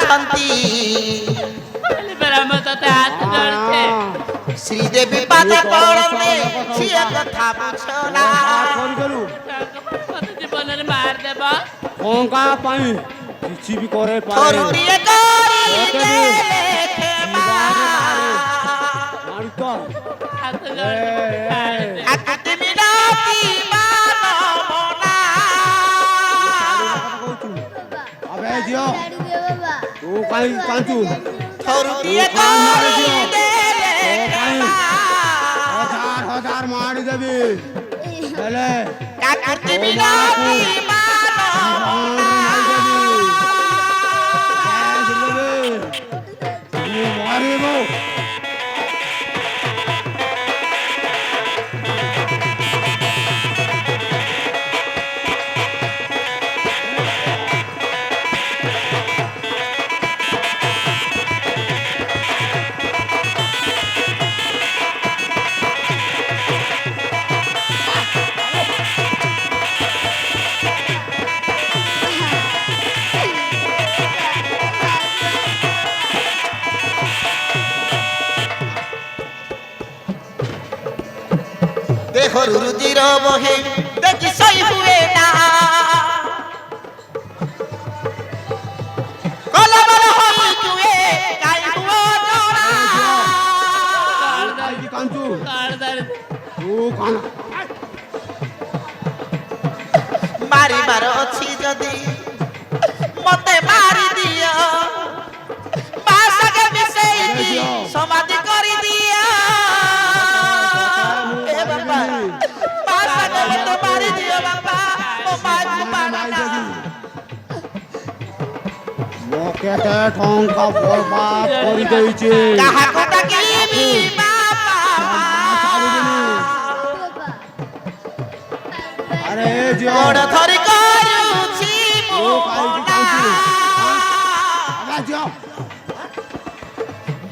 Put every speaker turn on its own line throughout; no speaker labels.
ଅଛନ୍ତି ଶ୍ରୀଦେବୀ ପାଦ ତଳେ ଝିଅ କଥା ବୁଝନା
ଜୀବନରେ ମାରିଦେବ
ଟଙ୍କା ପାଇଁ କିଛି ବି କରେ
ଥରୁଟିଏ କରିଦେଲେ କ୍ଷମା ଆକୁତି ମିନତି ମାନମନା
अबे जियो तू काई कांचू
ଥରୁଟିଏ କରିଦେଲେ କ୍ଷମା
हजार मारी देबी हेले
ଆକୁତି ମିନତି ମାନମନା
मारिबो
দেহর রুজির বহে দেখি সই হুয়ে না কলবল হই জুয়ে গাই হুও জোড়া
कांचू तू काना
মারিবার অছি যদি মতে মারি দিও বাসাকে মিশাইকি সমাধি করি দিও এ বাবা বাসাকে মতে মারি দিও বাবা ও মাইকু পানা না
मोकेते ठोंका बर्बाद करि देइछे
কাহাকু ডাকিবি বাবা
अरे जियो
গোড় ধরি করুছি মোনা
अबे जियो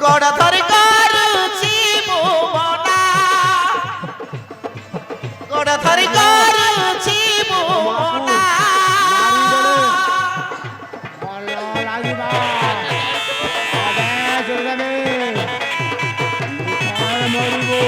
গোড় ধরি করুছি মোনা গোড় ধরি করুছি মোনা
अल्लाह लागिबा अबे जरबे मुखार मरिबो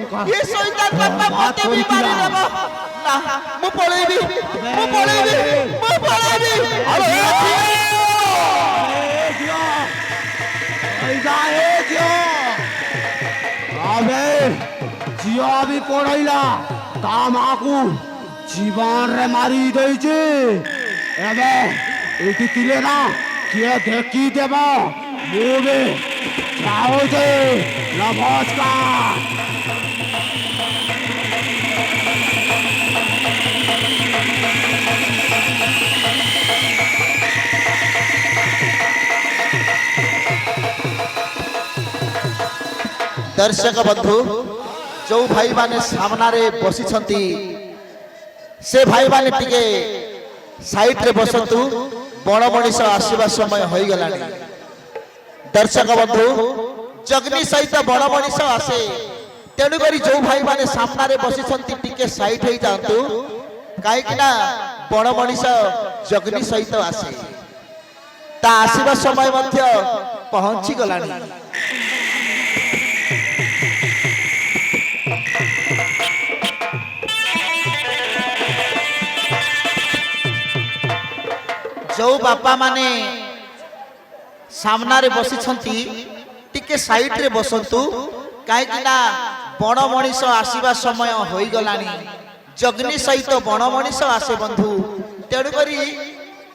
ये शैतान बापा मते भी मारी देब ना मु पळेबी
अरे जियो अबे जियो भी पड़ैला तामाकू जीवन रे मारी देइछे एबे एटी तिले ना किए देखी देब मुबे जाओ जे नमस्कार
दर्शक बंधु जो भाई माने सामना रे बसी छंती से भाई माने टिके साइड रे बसंतु बड़ मनीष आसीबा समय होई गलानी दर्शक बंधु जगनी सहित बड़ मनीष आसे तेणु करी जो भाई माने सामना रे बसी छंती टिके साइड होई जांतु काहे कि ना बड़ मनीष जगनी सहित आसे ता आसीबा समय मध्य पहुंची गलानी जो बापा माने सामना रे बसी छंती टिके साइड रे बसंतु काहे कि ना बड़ मनीष आसीबा समय होई गलानी जगनी सहित बड़ मनीष आसे बंधु तेणु करी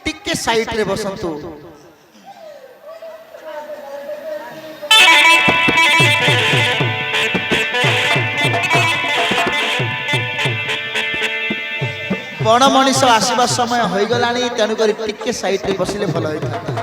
टिके साइड रे बसंतु बड़ मनीष आसीबा समय होई गलानी तेणु करी टिके साइड रे बसिले भल होइता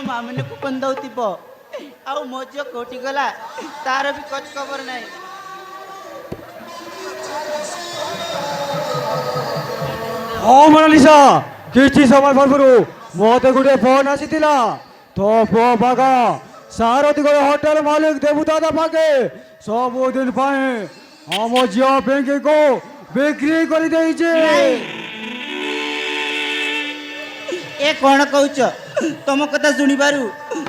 मामने को कंदौतिब आउ मो झियो कोठी गला तार भी कुछ खबर नहीं
हाँ मोनालिसा किछि समय पूर्व मते गोटे फोन आसीथिला तो पुओ बागा सारथी गो होटल मालिक देवदादा पाके सब दिन पाए हम झियो बैंक को बिक्री कर देइछे
ए कौन कहूच तुम कथा शुणी बारू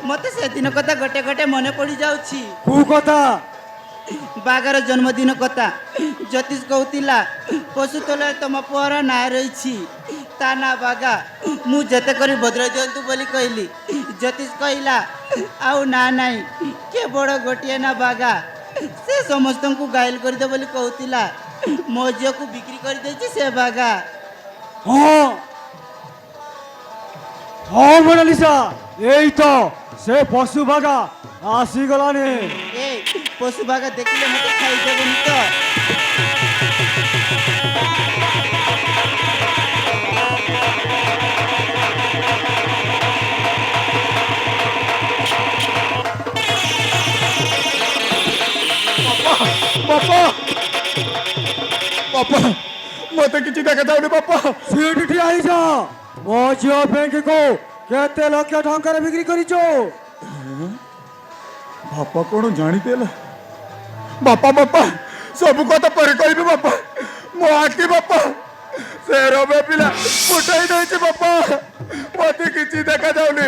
मत से दिन कथा गोटे गोटे मन पड़ जाउछि
कु कथा
बागर जन्मदिन कथा ज्योतिष कहूतिला पशु तले तुम पुअर ना रही ता ना बागा मु जते करी भद्र दियंतु बोली कहली ज्योतिष कहला आउ ना नाई के बड़ गोटिए ना बागा से समस्त को गायल कर दे बोली कहूतिला मो झियो को बिक्री कर देछि से बागा
हाँ हाँ मोनालिसा यही तो से पशु बागा आसी गलानी
ए पशु बागा देखिले मते खाई देबनी तो
बापा बापा मते किछि देखा जाउनी बापा
सीट ठिया आइछ मो झियो बैंक को केते लक्ष टंका बिक्री करिछो
बापा कौन जानी देला बापा बापा सब कथा पर कहबी बापा मो आखी बापा से रबे पिला फुटाई देछि बापा मते किछि देखा जाउनी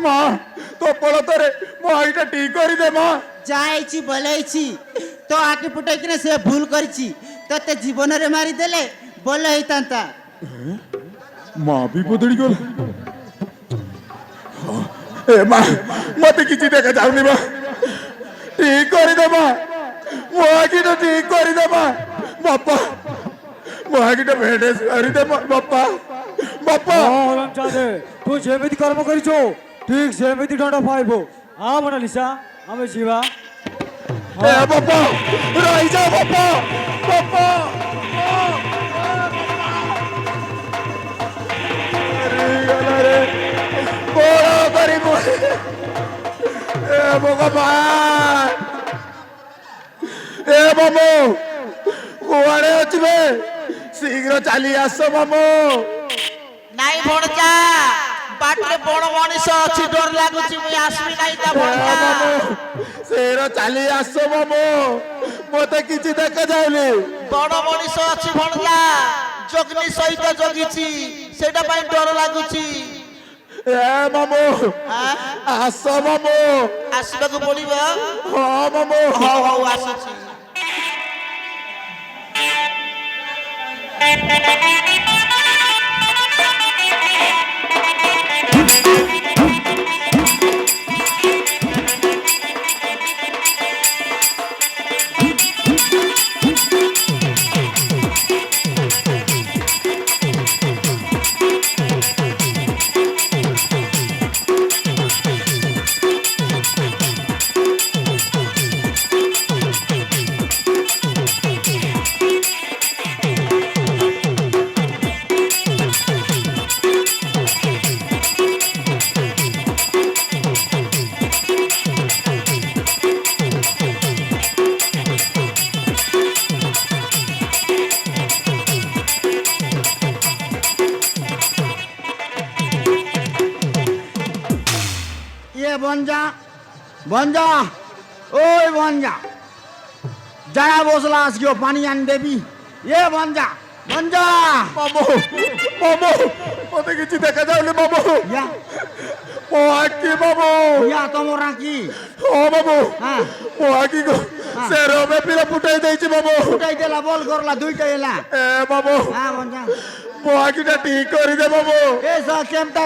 मां तो पळतरे मो आईटा ठीक करी दे मां
जाइछि बोलैछि तो आके फुटाई किने से भूल करछि तते जीवन रे मारी देले बोल हेतांता
मां भी बदली गल ए मां मते किछि देखा जाउनी मां ठीक करी दे मां मो आखिटा ठीक करी दे मां बापा मो आखिटा भेटे करी दे बापा बापा
हाँ चाहे तू जेमिति कर्म करिछो ठीक सेमिति दंड पाइबो ହଁ ମୋନାଲିସା ଆମେ ଯିବା
ଏ ବାପା ରହିଯାଅ ବାପା ବାପା ରେ କଣ କରିବୁ ଏ ଭଗବାନ ଏ ମାମୁ କୁଆଡେ ଅଛିବେ ଶୀଘ୍ର ଚାଲି ଆସ ମାମୁ
ନାଇଁ ଭଣଜା ବାଟରେ ବଣ ମଣିଷ ଅଛି ଡର ଲାଗୁଛି ମୁଁ ଆସିବି ନାଇଁ ତା ଭଣଜା
ମାମୁ ସେର ଚାଲି ଆସ ମାମୁ ମତେ କିଛି ଦେଖାଯାଉନି
ବଣ ମଣିଷ ଅଛି ଭଣଜା ଜଗ୍ନି ସହିତ ଜଗିଛି ସେଇଟା ପାଇଁ ଡର ଲାଗୁଛି
ଏ ମାମୁ ଆସ ମାମୁ
ଆସିବାକୁ ପଡିବ
ହଁ ମାମୁ
ହଉ ହଉ ଆସୁଛି
বঞ্জা বঞ্জা ওই বঞ্জা যারা বসলা আজকেও পানি আন দেবি এ বঞ্জা বঞ্জা
মামু মামু মতে কিছু দেখাযাଉନି মামু
ইয়া
ମୋ ଆଖି ମାମୁ
ইয়া তোমার কি
ହଁ ମାମୁ
হ্যাঁ
ମୋ ଆଖିକୁ ସେ ରମେ ପିଲା ଫୁଟାଇ ଦେଇଛି ମାମୁ
ওটাই দেলা বল করলা দুইটা এলা
ଏ ମାମୁ
হ্যাঁ বঞ্জা
ମୋ ଆଖିଟା ଠିକ କରିଦେ ମାମୁ
এ সব কেমটা